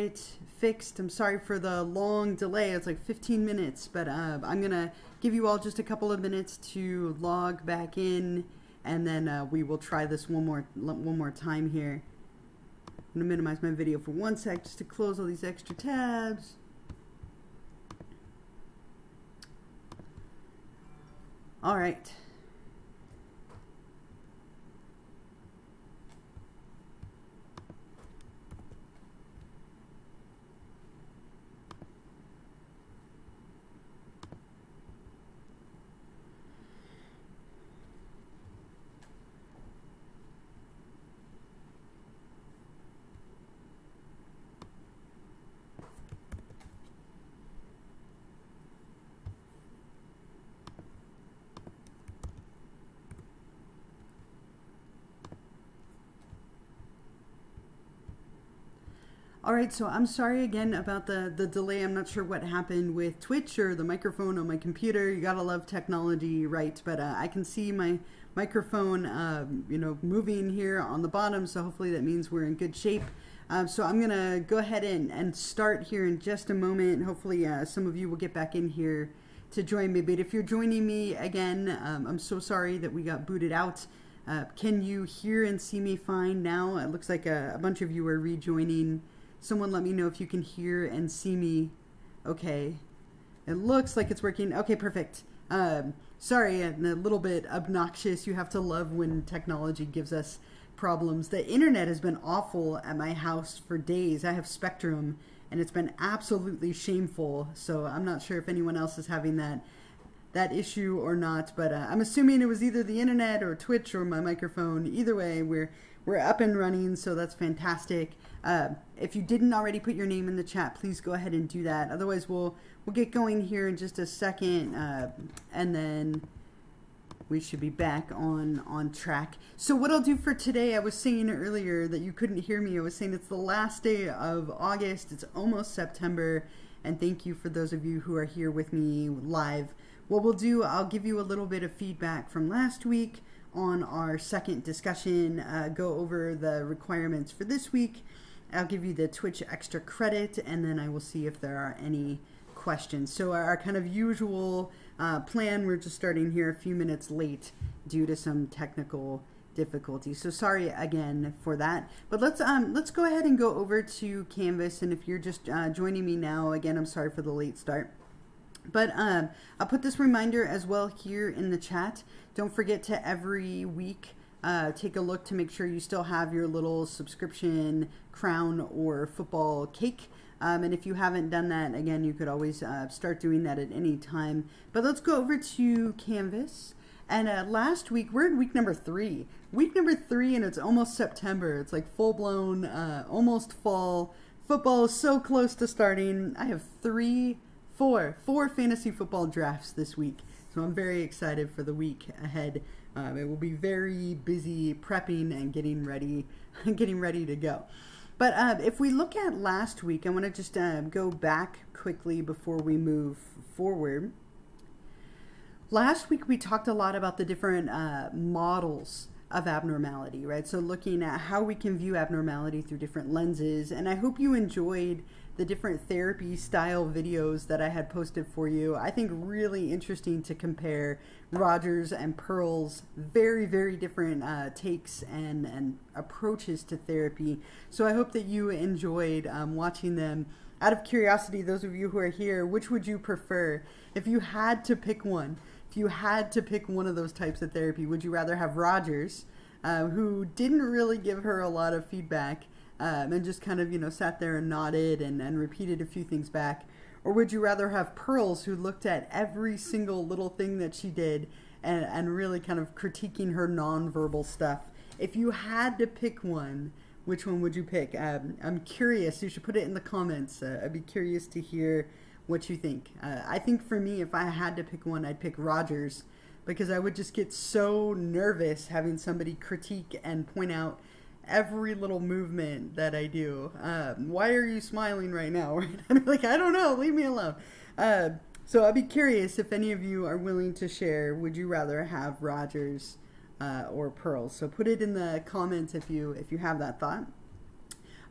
It fixed. I'm sorry for the long delay. It's like 15 minutes, but I'm gonna give you all just a couple of minutes to log back in, and then we will try this one more time here. I'm gonna minimize my video for 1 sec just to close all these extra tabs. All right. All right, so I'm sorry again about the delay. I'm not sure what happened with Twitch or the microphone on my computer. You gotta love technology, right? But I can see my microphone, moving here on the bottom, so hopefully that means we're in good shape. So I'm gonna go ahead and start here in just a moment. Hopefully some of you will get back in here to join me. But if you're joining me again, I'm so sorry that we got booted out. Can you hear and see me fine now? It looks like a bunch of you are rejoining. Someone let me know if you can hear and see me. Okay. It looks like it's working. Okay, perfect. Sorry, I'm a little bit obnoxious. You have to love when technology gives us problems. The internet has been awful at my house for days. I have Spectrum, and it's been absolutely shameful. So I'm not sure if anyone else is having that issue or not. But I'm assuming it was either the internet or Twitch or my microphone. Either way, we're up and running, so that's fantastic. If you didn't already put your name in the chat, please go ahead and do that. Otherwise, we'll get going here in just a second, and then we should be back on track. So what I'll do for today, I was saying earlier that you couldn't hear me. I was saying it's the last day of August. It's almost September, and thank you for those of you who are here with me live. What we'll do, I'll give you a little bit of feedback from last week on our second discussion, go over the requirements for this week. I'll give you the Twitch extra credit, and then I will see if there are any questions. So our kind of usual plan, we're just starting here a few minutes late due to some technical difficulties. So sorry again for that. But let's go ahead and go over to Canvas, and if you're just joining me now, again, I'm sorry for the late start. But I'll put this reminder as well here in the chat. Don't forget to every week take a look to make sure you still have your little subscription crown or football cake. And if you haven't done that, again, you could always start doing that at any time. But let's go over to Canvas. And last week, we're in week number 3. Week number 3, and it's almost September. It's like full-blown, almost fall. Football is so close to starting. I have four fantasy football drafts this week. So I'm very excited for the week ahead. It will be very busy prepping and getting ready to go. But if we look at last week, I want to just go back quickly before we move forward. Last week we talked a lot about the different models of abnormality, right? So looking at how we can view abnormality through different lenses, and I hope you enjoyed the different therapy style videos that I had posted for you. I think really interesting to compare Rogers and Pearl's very, very different takes and approaches to therapy. So I hope that you enjoyed watching them. Out of curiosity, those of you who are here, which would you prefer? If you had to pick one, if you had to pick one of those types of therapy, would you rather have Rogers, who didn't really give her a lot of feedback, and just kind of, sat there and nodded and repeated a few things back? Or would you rather have Pearls, who looked at every single little thing that she did and really kind of critiquing her nonverbal stuff? If you had to pick one, which one would you pick? I'm curious. You should put it in the comments. I'd be curious to hear what you think. I think for me, if I had to pick one, I'd pick Rogers, because I would just get so nervous having somebody critique and point out every little movement that I do. Why are you smiling right now? I'm like, I don't know, leave me alone. So I'd be curious if any of you are willing to share, would you rather have Rogers or Pearls? So put it in the comments if you have that thought.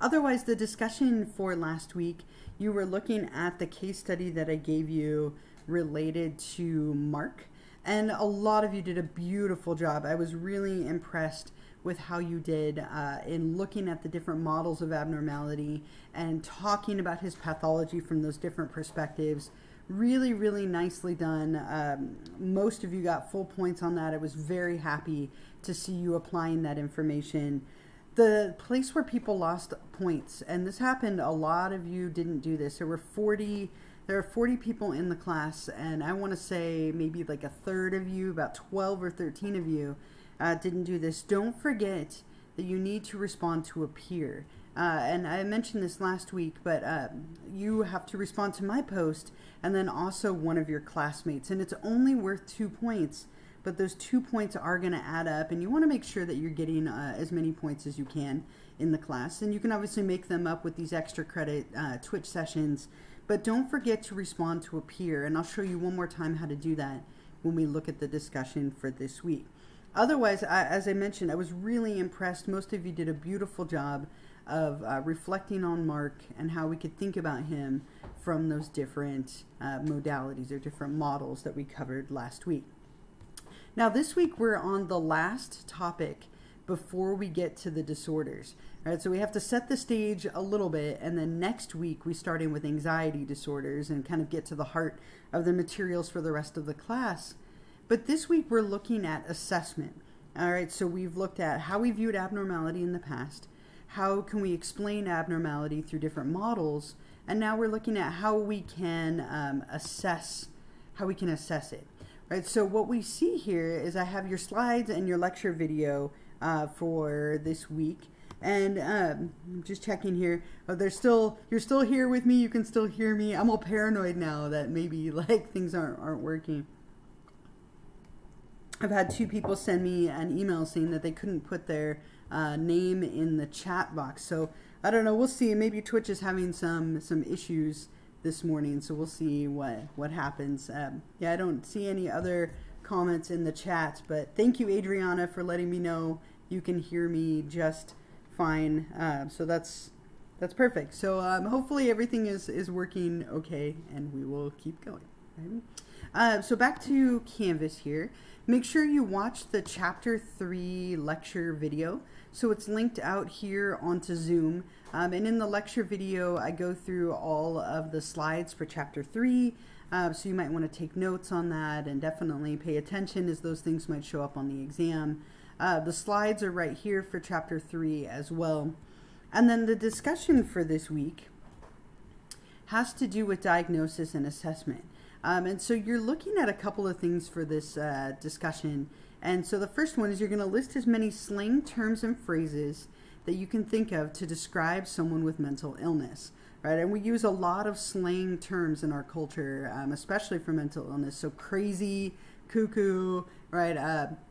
Otherwise, the discussion for last week, you were looking at the case study that I gave you related to Mark. And a lot of you did a beautiful job. I was really impressed with how you did in looking at the different models of abnormality and talking about his pathology from those different perspectives. Really, really nicely done. Most of you got full points on that. I was very happy to see you applying that information. The place where people lost points, and this happened, a lot of you didn't do this. There are 40 people in the class, and I want to say maybe like a third of you, about 12 or 13 of you, didn't do this. Don't forget that you need to respond to a peer. And I mentioned this last week, but you have to respond to my post and then also one of your classmates. And it's only worth 2 points, but those 2 points are going to add up. And you want to make sure that you're getting as many points as you can in the class. And you can obviously make them up with these extra credit Twitch sessions. But don't forget to respond to a peer. And I'll show you one more time how to do that when we look at the discussion for this week. Otherwise, as I mentioned, I was really impressed. Most of you did a beautiful job of reflecting on Mark and how we could think about him from those different modalities or different models that we covered last week. Now, this week we're on the last topic before we get to the disorders. All right, so we have to set the stage a little bit, and then next week we start in with anxiety disorders and kind of get to the heart of the materials for the rest of the class. But this week we're looking at assessment. All right, so we've looked at how we viewed abnormality in the past, how can we explain abnormality through different models, and now we're looking at how we can assess it. Right, so what we see here is I have your slides and your lecture video for this week. And I'm just checking here. Oh, you're still here with me. You can still hear me. I'm all paranoid now that maybe like things aren't working. I've had 2 people send me an email saying that they couldn't put their name in the chat box. So I don't know. We'll see. Maybe Twitch is having some issues this morning. So we'll see what happens. Yeah, I don't see any other comments in the chat. But thank you, Adriana, for letting me know you can hear me just fine. So that's perfect. So hopefully everything is working okay, and we will keep going. Right? So back to Canvas here. Make sure you watch the chapter 3 lecture video. So it's linked out here onto Zoom. And in the lecture video, I go through all of the slides for chapter 3. So you might want to take notes on that and definitely pay attention, as those things might show up on the exam. The slides are right here for chapter 3 as well. And then the discussion for this week has to do with diagnosis and assessment. And so you're looking at a couple of things for this discussion. And so the first one is you're going to list as many slang terms and phrases that you can think of to describe someone with mental illness, right? And we use a lot of slang terms in our culture, especially for mental illness. So crazy, cuckoo, right?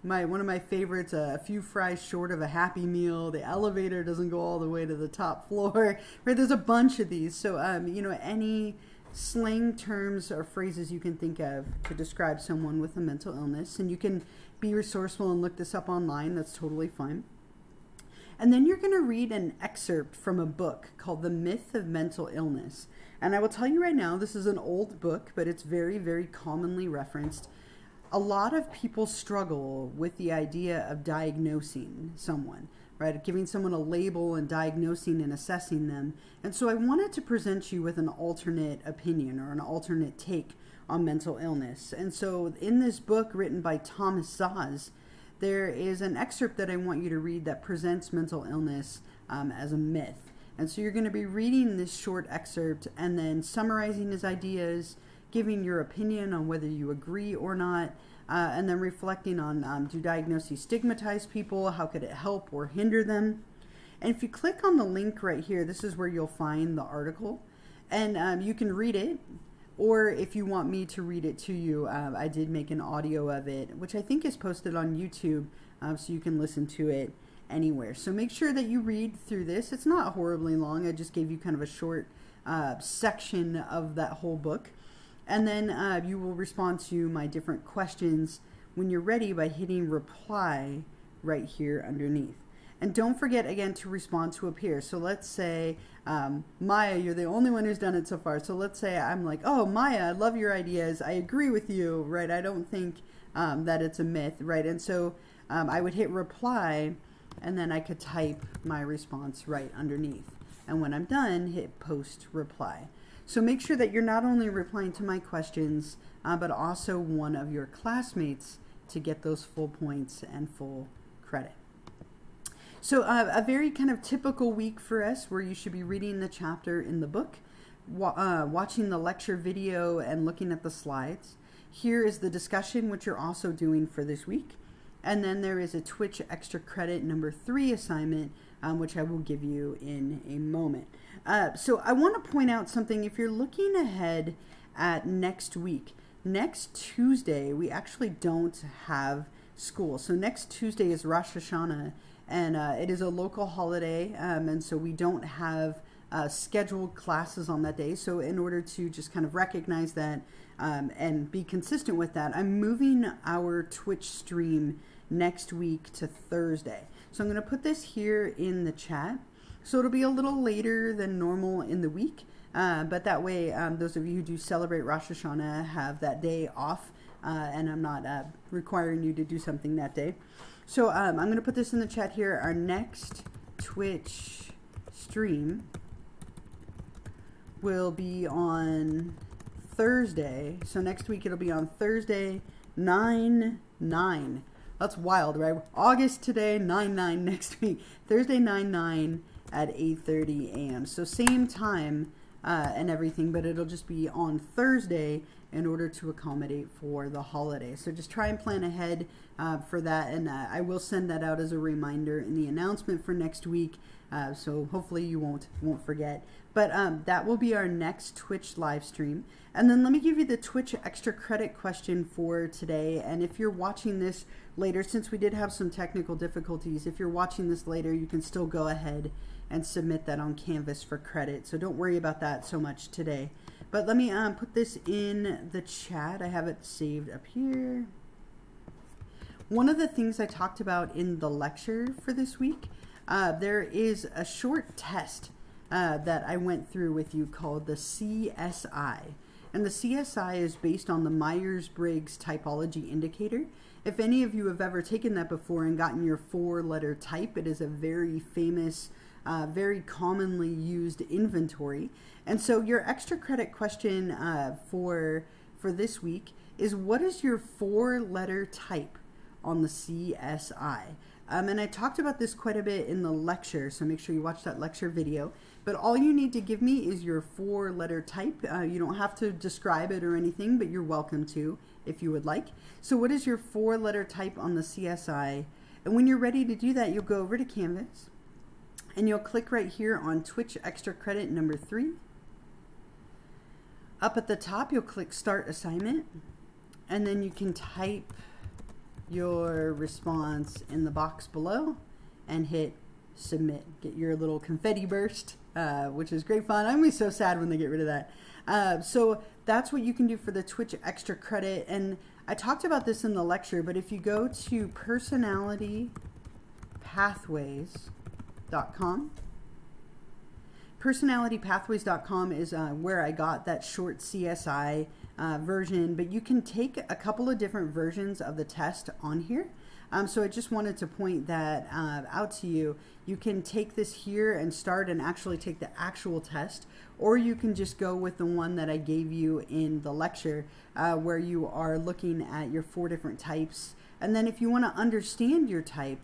One of my favorites, a few fries short of a Happy Meal. The elevator doesn't go all the way to the top floor, right? There's a bunch of these. So, you know, any slang terms or phrases you can think of to describe someone with a mental illness, and you can be resourceful and look this up online. That's totally fine. And then you're going to read an excerpt from a book called The Myth of Mental Illness. And I will tell you right now, this is an old book, but it's very, very commonly referenced. A lot of people struggle with the idea of diagnosing someone, right? Giving someone a label and diagnosing and assessing them. And so I wanted to present you with an alternate opinion or an alternate take on mental illness. And so in this book written by Thomas Szasz, there is an excerpt that I want you to read that presents mental illness as a myth. And so you're going to be reading this short excerpt and then summarizing his ideas, giving your opinion on whether you agree or not, and then reflecting on do diagnoses stigmatize people, how could it help or hinder them. And if you click on the link right here, this is where you'll find the article, and you can read it, or if you want me to read it to you, I did make an audio of it, which I think is posted on YouTube, so you can listen to it anywhere. So make sure that you read through this. It's not horribly long. I just gave you kind of a short section of that whole book. And then you will respond to my different questions when you're ready by hitting reply right here underneath. And don't forget, again, to respond to a peer. So let's say, Maya, you're the only one who's done it so far. So let's say I'm like, oh, Maya, I love your ideas. I agree with you, right? I don't think that it's a myth, right? And so I would hit reply, and then I could type my response right underneath. And when I'm done, hit post reply. So make sure that you're not only replying to my questions, but also one of your classmates to get those full points and full credit. So a very kind of typical week for us, where you should be reading the chapter in the book, watching the lecture video and looking at the slides. Here is the discussion, which you're also doing for this week. And then there is a Twitch extra credit number 3 assignment, which I will give you in a moment. So I want to point out something. If you're looking ahead at next week, next Tuesday, we actually don't have school. So next Tuesday is Rosh Hashanah, and it is a local holiday, and so we don't have scheduled classes on that day. So in order to just kind of recognize that and be consistent with that, I'm moving our Twitch stream next week to Thursday. So I'm going to put this here in the chat. So it'll be a little later than normal in the week, but that way those of you who do celebrate Rosh Hashanah have that day off, and I'm not requiring you to do something that day. So I'm going to put this in the chat here. Our next Twitch stream will be on Thursday. So next week it'll be on Thursday, 9/9. That's wild, right? August today, 9/9 next week. Thursday, 9/9 at 8:30 a.m. So same time and everything, but it'll just be on Thursday in order to accommodate for the holiday. So just try and plan ahead for that, and I will send that out as a reminder in the announcement for next week. So hopefully you won't forget. But that will be our next Twitch live stream. And then let me give you the Twitch extra credit question for today. And if you're watching this later, since we did have some technical difficulties, if you're watching this later, you can still go ahead and submit that on Canvas for credit. So don't worry about that so much today. But let me put this in the chat. I have it saved up here. One of the things I talked about in the lecture for this week, there is a short test that I went through with you called the CSI. And the CSI is based on the Myers-Briggs Typology Indicator. If any of you have ever taken that before and gotten your 4-letter type, it is a very famous, very commonly used inventory. And so your extra credit question for this week is, what is your 4-letter type on the CSI? And I talked about this quite a bit in the lecture, so make sure you watch that lecture video. But all you need to give me is your 4-letter type. You don't have to describe it or anything, but you're welcome to if you would like. So what is your 4-letter type on the CSI? And when you're ready to do that, you'll go over to Canvas, and you'll click right here on Twitch extra credit number 3. Up at the top, you'll click Start Assignment, and then you can type your response in the box below and hit submit. Get your little confetti burst, which is great fun. I'm always so sad when they get rid of that. So that's what you can do for the Twitch extra credit. And I talked about this in the lecture, but if you go to personalitypathways.com, personalitypathways.com is where I got that short CSI version, but you can take a couple of different versions of the test on here. So I just wanted to point that out to you. You can take this here and start and actually take the actual test, or you can just go with the one that I gave you in the lecture, where you are looking at your 4 different types. And then if you want to understand your type,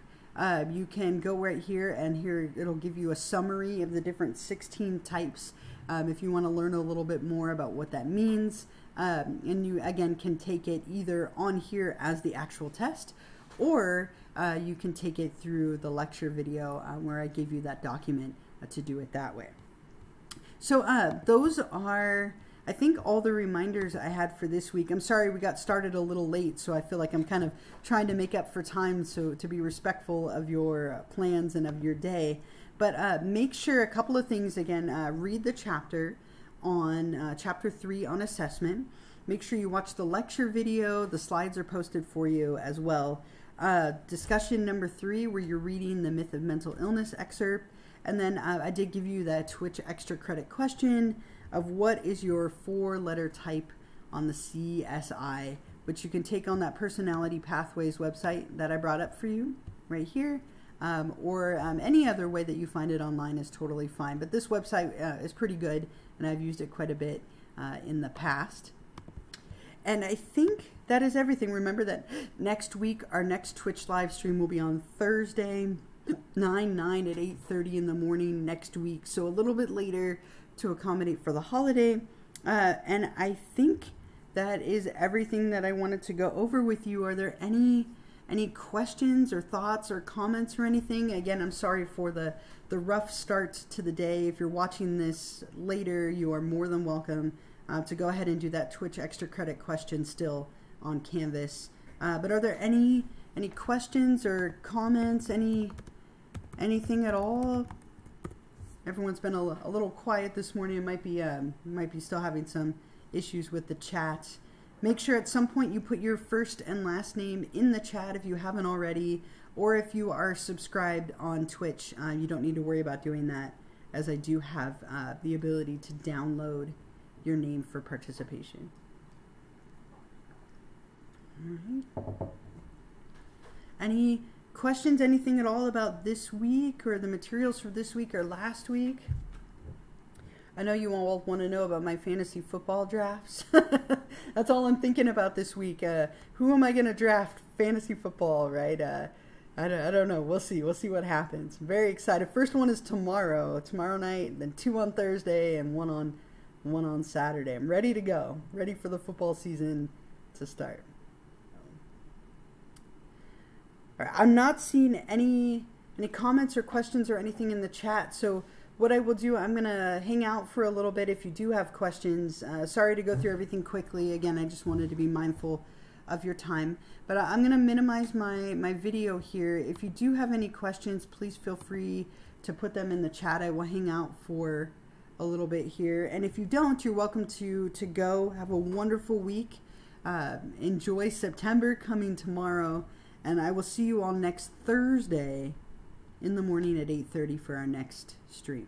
you can go right here, and here it'll give you a summary of the different 16 types if you want to learn a little bit more about what that means. And you again can take it either on here as the actual test, or you can take it through the lecture video where I gave you that document to do it that way. So those are, I think, all the reminders I had for this week. I'm sorry we got started a little late, so I feel like I'm kind of trying to make up for time, so to be respectful of your plans and of your day. But make sure a couple of things again, read the chapter on chapter 3 on assessment. Make sure you watch the lecture video. The slides are posted for you as well. Discussion number 3, where you're reading the Myth of Mental Illness excerpt. And then I did give you that Twitch extra credit question of what is your 4-letter type on the CSI, which you can take on that Personality Pathways website that I brought up for you right here, or any other way that you find it online is totally fine. But this website is pretty good, and I've used it quite a bit in the past. And I think that is everything. Remember that next week, our next Twitch live stream will be on Thursday, 9/9 at 8:30 in the morning next week. So a little bit later to accommodate for the holiday. And I think that is everything that I wanted to go over with you. Are there any questions or thoughts or comments or anything? Again, I'm sorry for the rough start to the day. If you're watching this later, you are more than welcome to go ahead and do that Twitch extra credit question still on Canvas. But are there any questions or comments, anything at all? Everyone's been a little quiet this morning. It might be still having some issues with the chat. Make sure at some point you put your first and last name in the chat if you haven't already, or if you are subscribed on Twitch, you don't need to worry about doing that, as I do have the ability to download your name for participation. All right. Any questions, anything at all about this week or the materials for this week or last week? I know you all want to know about my fantasy football drafts. That's all I'm thinking about this week. Who am I going to draft fantasy football, right? I don't know. We'll see. We'll see what happens. I'm very excited. First one is tomorrow night, then 2 on Thursday, and one on Saturday. I'm ready to go. Ready for the football season to start. All right, I'm not seeing any comments or questions or anything in the chat, so what I will do, I'm going to hang out for a little bit if you do have questions. Sorry to go through everything quickly. Again, I just wanted to be mindful of your time. But I'm going to minimize my video here. If you do have any questions, please feel free to put them in the chat. I will hang out for a little bit here. And if you don't, you're welcome to go. Have a wonderful week. Enjoy September coming tomorrow. And I will see you all next Thursday in the morning at 8:30 for our next stream.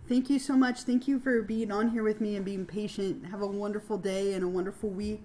Thank you so much. Thank you for being on here with me and being patient. Have a wonderful day and a wonderful week.